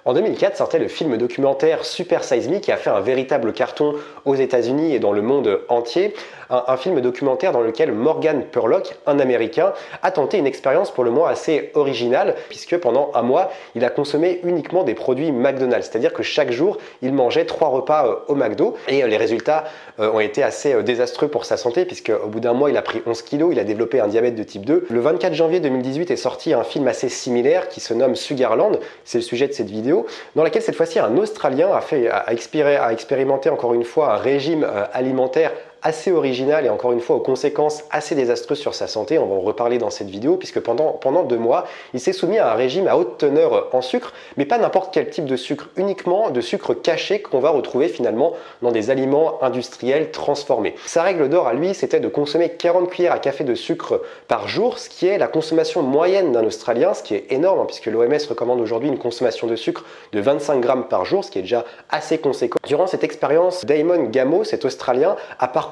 En 2004 sortait le film documentaire Super Size Me qui a fait un véritable carton aux États-Unis et dans le monde entier. Un film documentaire dans lequel Morgan Spurlock, un Américain, a tenté une expérience pour le moins assez originale puisque pendant un mois, il a consommé uniquement des produits McDonald's. C'est-à-dire que chaque jour, il mangeait 3 repas au McDo et les résultats ont été assez désastreux pour sa santé puisque au bout d'un mois, il a pris 11 kilos, il a développé un diabète de type 2. Le 24 janvier 2018 est sorti un film assez similaire qui se nomme Sugarland, c'est le sujet de cette vidéo, dans laquelle cette fois-ci un Australien a expérimenté encore une fois un régime alimentaire assez original et encore une fois aux conséquences assez désastreuses sur sa santé. On va en reparler dans cette vidéo puisque pendant 2 mois, il s'est soumis à un régime à haute teneur en sucre, mais pas n'importe quel type de sucre, uniquement de sucre caché qu'on va retrouver finalement dans des aliments industriels transformés. Sa règle d'or à lui, c'était de consommer 40 cuillères à café de sucre par jour, ce qui est la consommation moyenne d'un Australien, ce qui est énorme puisque l'OMS recommande aujourd'hui une consommation de sucre de 25 grammes par jour, ce qui est déjà assez conséquent. Durant cette expérience, Damon Gameau, cet Australien, a parcouru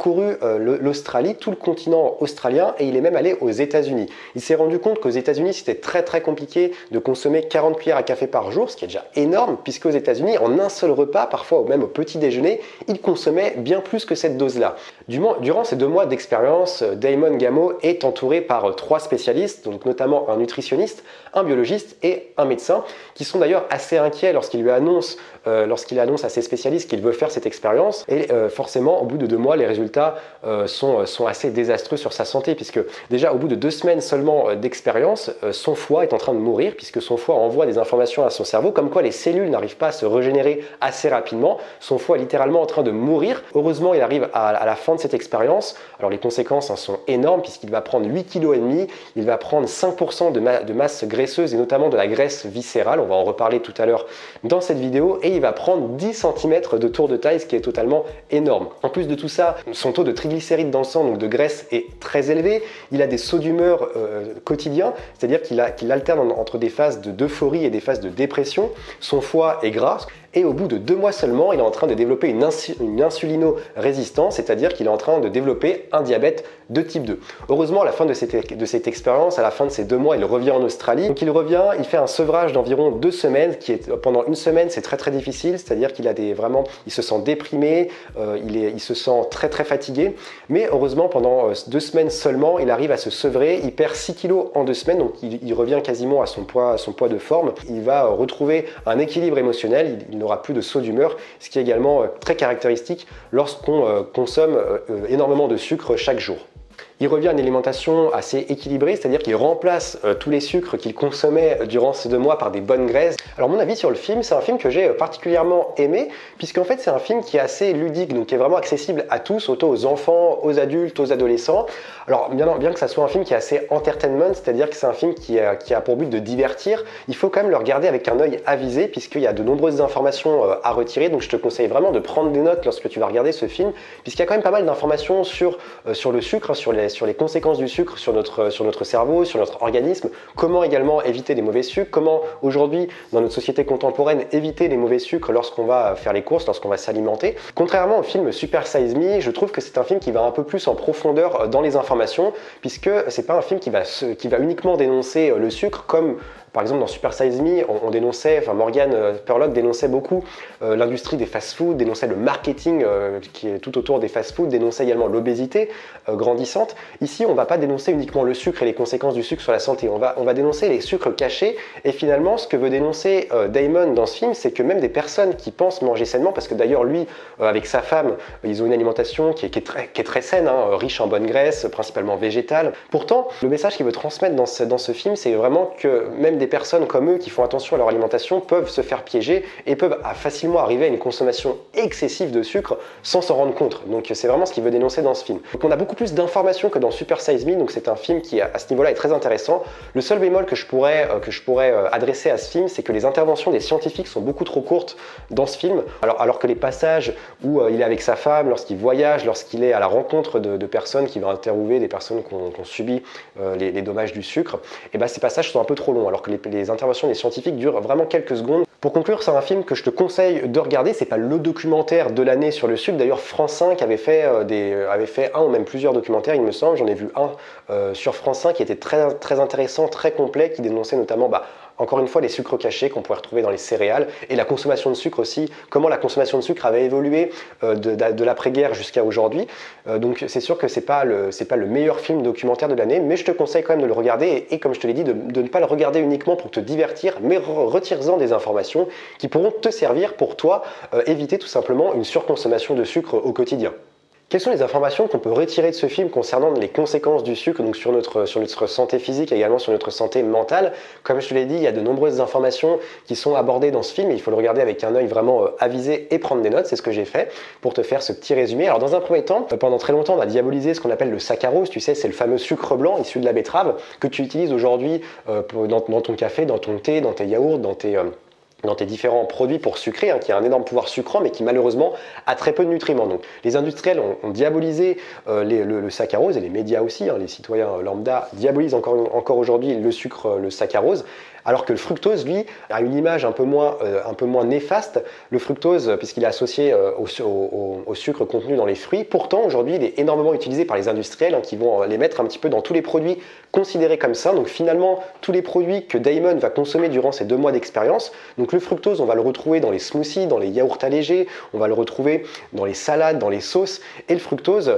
l'Australie, tout le continent australien, et il est même allé aux États-Unis. Il s'est rendu compte qu'aux États-Unis, c'était très compliqué de consommer 40 cuillères à café par jour, ce qui est déjà énorme, puisqu'aux États-Unis, en un seul repas, parfois même au petit déjeuner, il consommait bien plus que cette dose-là. Durant ces 2 mois d'expérience, Damon Gameau est entouré par 3 spécialistes, donc notamment un nutritionniste, un biologiste et un médecin, qui sont d'ailleurs assez inquiets lorsqu'il annonce à ses spécialistes qu'il veut faire cette expérience. Et forcément, au bout de 2 mois, les résultats sont assez désastreux sur sa santé, puisque déjà au bout de 2 semaines seulement d'expérience, son foie est en train de mourir, puisque son foie envoie des informations à son cerveau, comme quoi les cellules n'arrivent pas à se régénérer assez rapidement. Son foie est littéralement en train de mourir. Heureusement, il arrive à la fin de cette expérience. Alors les conséquences sont énormes, puisqu'il va prendre 8,5 kg, il va prendre 5% de masse graisseuse, et notamment de la graisse viscérale, on va en reparler tout à l'heure dans cette vidéo, et il va prendre 10 cm de tour de taille, ce qui est totalement énorme. En plus de tout ça, son taux de triglycérides dans le sang, donc de graisse, est très élevé. Il a des sauts d'humeur quotidiens, c'est-à-dire qu'il alterne entre des phases d'euphorie et des phases de dépression. Son foie est gras. Et au bout de 2 mois seulement, il est en train de développer une insulino-résistance, c'est-à-dire qu'il est en train de développer un diabète de type 2. Heureusement, à la fin de cette expérience, à la fin de ces 2 mois, il revient en Australie. Donc il revient, il fait un sevrage d'environ 2 semaines, qui est pendant 1 semaine, c'est très difficile, c'est-à-dire qu'il a il se sent déprimé, il se sent très fatigué. Mais heureusement, pendant 2 semaines seulement, il arrive à se sevrer, il perd 6 kg en 2 semaines, donc il revient quasiment à son poids de forme. Il va retrouver un équilibre émotionnel, il n'aura plus de sauts d'humeur, ce qui est également très caractéristique lorsqu'on consomme énormément de sucre chaque jour. Il revient à une alimentation assez équilibrée, c'est-à-dire qu'il remplace tous les sucres qu'il consommait durant ces 2 mois par des bonnes graisses. Alors mon avis sur le film, c'est un film que j'ai particulièrement aimé, puisqu'en fait c'est un film qui est assez ludique, donc qui est vraiment accessible à tous, autant aux enfants, aux adultes, aux adolescents. Alors bien que ça soit un film qui est assez entertainment, c'est-à-dire que c'est un film qui a pour but de divertir, il faut quand même le regarder avec un œil avisé, puisqu'il y a de nombreuses informations à retirer, donc je te conseille vraiment de prendre des notes lorsque tu vas regarder ce film, puisqu'il y a quand même pas mal d'informations sur le sucre, sur les conséquences du sucre sur notre cerveau, sur notre organisme, comment également éviter les mauvais sucres, comment aujourd'hui dans notre société contemporaine éviter les mauvais sucres lorsqu'on va faire les courses, lorsqu'on va s'alimenter. Contrairement au film Super Size Me, je trouve que c'est un film qui va un peu plus en profondeur dans les informations, puisque c'est pas un film qui va uniquement dénoncer le sucre comme par exemple dans Super Size Me, on dénonçait, Morgan Spurlock dénonçait beaucoup l'industrie des fast-foods, dénonçait le marketing qui est tout autour des fast-foods, dénonçait également l'obésité grandissante. Ici, on ne va pas dénoncer uniquement le sucre et les conséquences du sucre sur la santé, on va dénoncer les sucres cachés, et finalement ce que veut dénoncer Damon dans ce film, c'est que même des personnes qui pensent manger sainement, parce que d'ailleurs lui, avec sa femme, ils ont une alimentation qui est très saine, riche en bonnes graisses, principalement végétales. Pourtant, le message qu'il veut transmettre dans ce film, c'est vraiment que même des personnes comme eux qui font attention à leur alimentation peuvent se faire piéger et peuvent facilement arriver à une consommation excessive de sucre sans s'en rendre compte. Donc c'est vraiment ce qu'il veut dénoncer dans ce film. Donc on a beaucoup plus d'informations que dans Super Size Me, donc c'est un film qui à ce niveau-là est très intéressant. Le seul bémol que je pourrais adresser à ce film, c'est que les interventions des scientifiques sont beaucoup trop courtes dans ce film, alors que les passages où il est avec sa femme, lorsqu'il voyage, lorsqu'il est à la rencontre de personnes qui vont interviewer des personnes qui ont subi les dommages du sucre, et ben ces passages sont un peu trop longs, alors que les interventions des scientifiques durent vraiment quelques secondes. Pour conclure, c'est un film que je te conseille de regarder. C'est pas le documentaire de l'année sur le sucre. D'ailleurs, France 5 avait fait un ou même plusieurs documentaires, il me semble. J'en ai vu un sur France 5 qui était très intéressant, très complet, qui dénonçait notamment encore une fois les sucres cachés qu'on pourrait retrouver dans les céréales et la consommation de sucre aussi, comment la consommation de sucre avait évolué de l'après-guerre jusqu'à aujourd'hui. Donc c'est sûr que c'est pas le meilleur film documentaire de l'année, mais je te conseille quand même de le regarder et comme je te l'ai dit, de ne pas le regarder uniquement pour te divertir, mais retire-en des informations qui pourront te servir pour toi éviter tout simplement une surconsommation de sucre au quotidien. Quelles sont les informations qu'on peut retirer de ce film concernant les conséquences du sucre donc sur notre santé physique et également sur notre santé mentale? Comme je te l'ai dit, il y a de nombreuses informations qui sont abordées dans ce film et il faut le regarder avec un œil vraiment avisé et prendre des notes. C'est ce que j'ai fait pour te faire ce petit résumé. Alors dans un premier temps, pendant très longtemps, on a diabolisé ce qu'on appelle le saccharose. Tu sais, c'est le fameux sucre blanc issu de la betterave que tu utilises aujourd'hui dans ton café, dans ton thé, dans tes yaourts, dans tes différents produits pour sucrer, qui a un énorme pouvoir sucrant, mais qui malheureusement a très peu de nutriments. Donc, les industriels ont diabolisé le saccharose, et les médias aussi, les citoyens lambda diabolisent encore aujourd'hui le sucre, le saccharose, alors que le fructose, lui, a une image un peu moins néfaste. Le fructose, puisqu'il est associé au sucre contenu dans les fruits, pourtant aujourd'hui il est énormément utilisé par les industriels qui vont les mettre un petit peu dans tous les produits considérés comme ça. Donc finalement, tous les produits que Damon va consommer durant ses 2 mois d'expérience, donc le fructose, on va le retrouver dans les smoothies, dans les yaourts allégés, on va le retrouver dans les salades, dans les sauces, et le fructose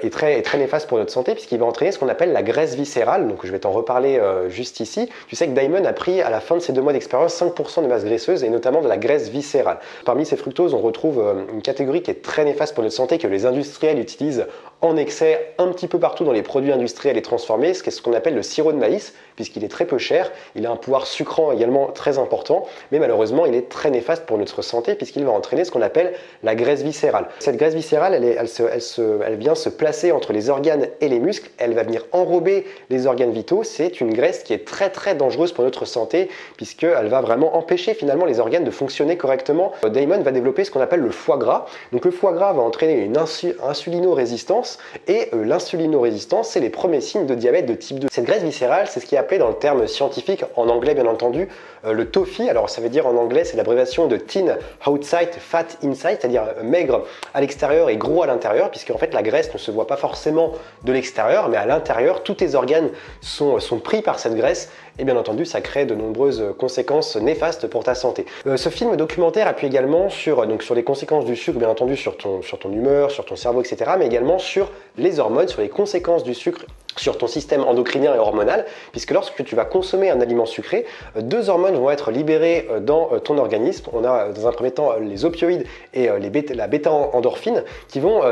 est très néfaste pour notre santé puisqu'il va entraîner ce qu'on appelle la graisse viscérale. Donc je vais t'en reparler juste ici. Tu sais que Damon a pris à la fin de ses 2 mois d'expérience 5% de masse graisseuse et notamment de la graisse viscérale. Parmi ces fructoses, on retrouve une catégorie qui est très néfaste pour notre santé, que les industriels utilisent en excès un petit peu partout dans les produits industriels et transformés, ce qu'on appelle le sirop de maïs, puisqu'il est très peu cher, il a un pouvoir sucrant également très important, mais malheureusement il est très néfaste pour notre santé puisqu'il va entraîner ce qu'on appelle la graisse viscérale. Cette graisse viscérale, elle vient se placer entre les organes et les muscles, elle va venir enrober les organes vitaux, c'est une graisse qui est très dangereuse pour notre santé puisqu'elle va vraiment empêcher finalement les organes de fonctionner correctement. Damon va développer ce qu'on appelle le foie gras, donc le foie gras va entraîner une insulinorésistance et l'insulinorésistance, c'est les premiers signes de diabète de type 2. Cette graisse viscérale, c'est ce qui est appelé dans le terme scientifique, en anglais bien entendu, le TOFI. Alors ça veut dire en anglais, c'est l'abréviation de Thin Outside Fat Inside, c'est-à-dire maigre à l'extérieur et gros à l'intérieur, puisque en fait la graisse ne se voit pas forcément de l'extérieur, mais à l'intérieur, tous tes organes sont pris par cette graisse et bien entendu ça crée de nombreuses conséquences néfastes pour ta santé. Ce film documentaire appuie également sur les conséquences du sucre, bien entendu sur ton humeur, sur ton cerveau, etc., mais également sur les hormones, sur les conséquences du sucre sur ton système endocrinien et hormonal, puisque lorsque tu vas consommer un aliment sucré, 2 hormones vont être libérées dans ton organisme. On a dans un premier temps les opioïdes et la bêta-endorphine qui vont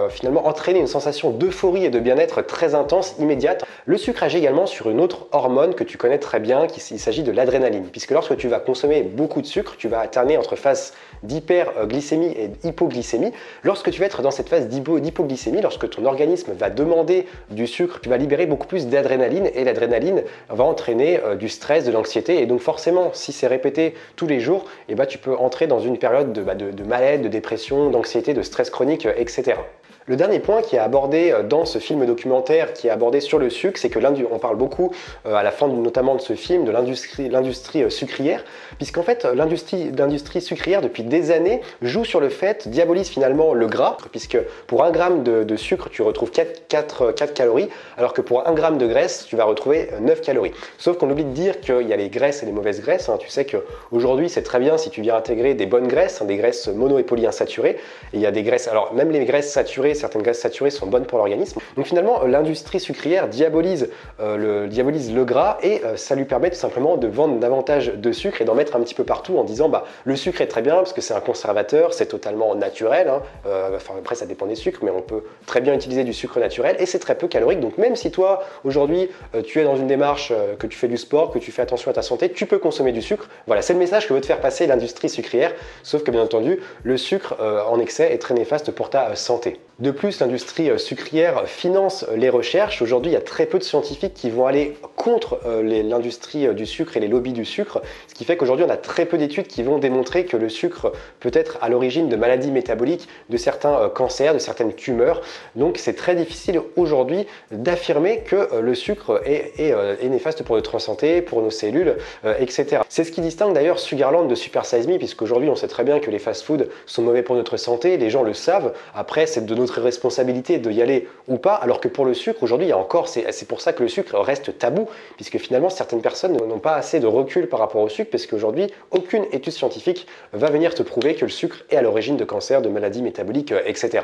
finalement entraîner une sensation d'euphorie et de bien-être très intense, immédiate. Le sucre agit également sur une autre hormone que tu connais très bien, il s'agit de l'adrénaline, puisque lorsque tu vas consommer beaucoup de sucre, tu vas alterner entre phase d'hyperglycémie et d'hypoglycémie. Lorsque tu vas être dans cette phase d'hypoglycémie, lorsque ton organisme va demander du sucre, tu vas libérer beaucoup plus d'adrénaline et l'adrénaline va entraîner du stress, de l'anxiété et donc forcément si c'est répété tous les jours, tu peux entrer dans une période de mal-être, de dépression, d'anxiété, de stress chronique, etc. Le dernier point qui est abordé dans ce film documentaire, qui est abordé sur le sucre, c'est que on parle beaucoup à la fin notamment de ce film de l'industrie sucrière, puisqu'en fait l'industrie sucrière depuis des années joue sur le fait, diabolise finalement le gras, puisque pour 1 gramme de sucre tu retrouves 4 calories, alors que pour 1 gramme de graisse tu vas retrouver 9 calories. Sauf qu'on oublie de dire qu'il y a les graisses et les mauvaises graisses. Tu sais qu'aujourd'hui c'est très bien si tu viens intégrer des bonnes graisses, des graisses mono et polyinsaturées, et il y a des graisses, alors même les graisses saturées, certaines graisses saturées sont bonnes pour l'organisme. Donc finalement, l'industrie sucrière diabolise le gras et ça lui permet tout simplement de vendre davantage de sucre et d'en mettre un petit peu partout en disant le sucre est très bien parce que c'est un conservateur, c'est totalement naturel. Après ça dépend des sucres, mais on peut très bien utiliser du sucre naturel et c'est très peu calorique. Donc même si toi aujourd'hui tu es dans une démarche, que tu fais du sport, que tu fais attention à ta santé, tu peux consommer du sucre. Voilà, c'est le message que veut te faire passer l'industrie sucrière, sauf que bien entendu le sucre en excès est très néfaste pour ta santé. De plus, l'industrie sucrière finance les recherches. Aujourd'hui, il y a très peu de scientifiques qui vont aller contre l'industrie du sucre et les lobbies du sucre, ce qui fait qu'aujourd'hui, on a très peu d'études qui vont démontrer que le sucre peut être à l'origine de maladies métaboliques, de certains cancers, de certaines tumeurs. Donc, c'est très difficile aujourd'hui d'affirmer que le sucre est néfaste pour notre santé, pour nos cellules, etc. C'est ce qui distingue d'ailleurs Sugarland de Super Size Me, puisqu'aujourd'hui, on sait très bien que les fast-foods sont mauvais pour notre santé, les gens le savent. Après, c'est de notre notre responsabilité d'y aller ou pas, alors que pour le sucre, aujourd'hui, il y a encore, c'est pour ça que le sucre reste tabou, puisque finalement, certaines personnes n'ont pas assez de recul par rapport au sucre, parce qu'aujourd'hui, aucune étude scientifique va venir te prouver que le sucre est à l'origine de cancers, de maladies métaboliques, etc.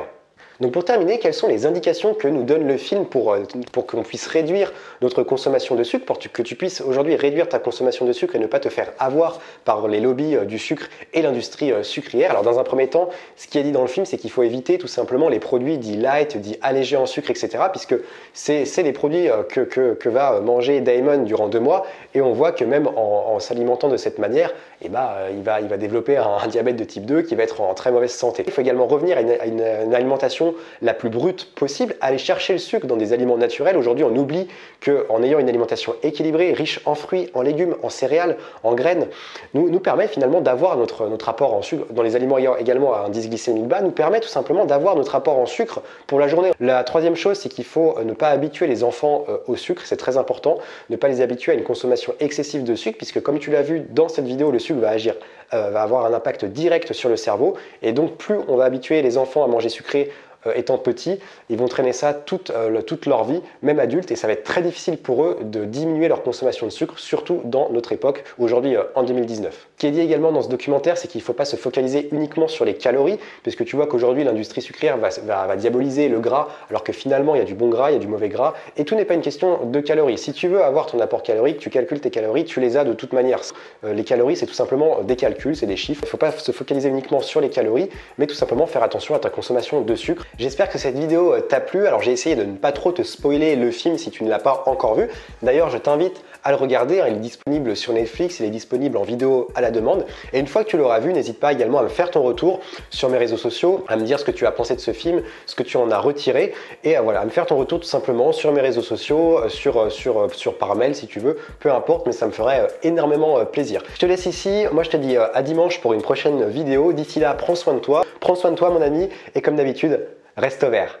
Donc pour terminer, quelles sont les indications que nous donne le film pour qu'on puisse réduire notre consommation de sucre, pour que tu puisses aujourd'hui réduire ta consommation de sucre et ne pas te faire avoir par les lobbies du sucre et l'industrie sucrière? Alors dans un premier temps, ce qui est dit dans le film, c'est qu'il faut éviter tout simplement les produits dits light, dits allégés en sucre, etc. Puisque c'est les produits que va manger Damon durant 2 mois, et on voit que même en s'alimentant de cette manière, il va développer un diabète de type 2 qui va être en très mauvaise santé. Il faut également revenir à une alimentation la plus brute possible, aller chercher le sucre dans des aliments naturels. Aujourd'hui, on oublie qu'en ayant une alimentation équilibrée, riche en fruits, en légumes, en céréales, en graines, nous permet finalement d'avoir notre apport en sucre. Dans les aliments ayant également un indice glycémique bas, nous permet tout simplement d'avoir notre apport en sucre pour la journée. La troisième chose, c'est qu'il faut ne pas habituer les enfants au sucre, c'est très important, ne pas les habituer à une consommation excessive de sucre, puisque comme tu l'as vu dans cette vidéo, le sucre va avoir un impact direct sur le cerveau, et donc plus on va habituer les enfants à manger sucré étant petits, ils vont traîner ça toute leur vie, même adultes, et ça va être très difficile pour eux de diminuer leur consommation de sucre, surtout dans notre époque, aujourd'hui en 2019. Ce qui est dit également dans ce documentaire, c'est qu'il ne faut pas se focaliser uniquement sur les calories, puisque tu vois qu'aujourd'hui l'industrie sucrière va diaboliser le gras, alors que finalement il y a du bon gras, il y a du mauvais gras, et tout n'est pas une question de calories. Si tu veux avoir ton apport calorique, tu calcules tes calories, tu les as de toute manière. Les calories, c'est tout simplement des calculs, c'est des chiffres. Il ne faut pas se focaliser uniquement sur les calories, mais tout simplement faire attention à ta consommation de sucre. J'espère que cette vidéo t'a plu. Alors j'ai essayé de ne pas trop te spoiler le film si tu ne l'as pas encore vu. D'ailleurs, je t'invite à le regarder. Il est disponible sur Netflix, il est disponible en vidéo à la demande. Et une fois que tu l'auras vu, n'hésite pas également à me faire ton retour sur mes réseaux sociaux, à me dire ce que tu as pensé de ce film, ce que tu en as retiré, et voilà, à me faire ton retour tout simplement sur mes réseaux sociaux, par mail si tu veux, peu importe, mais ça me ferait énormément plaisir. Je te laisse ici. Moi je te dis à dimanche pour une prochaine vidéo. D'ici là, prends soin de toi mon ami, et comme d'habitude, reste vert.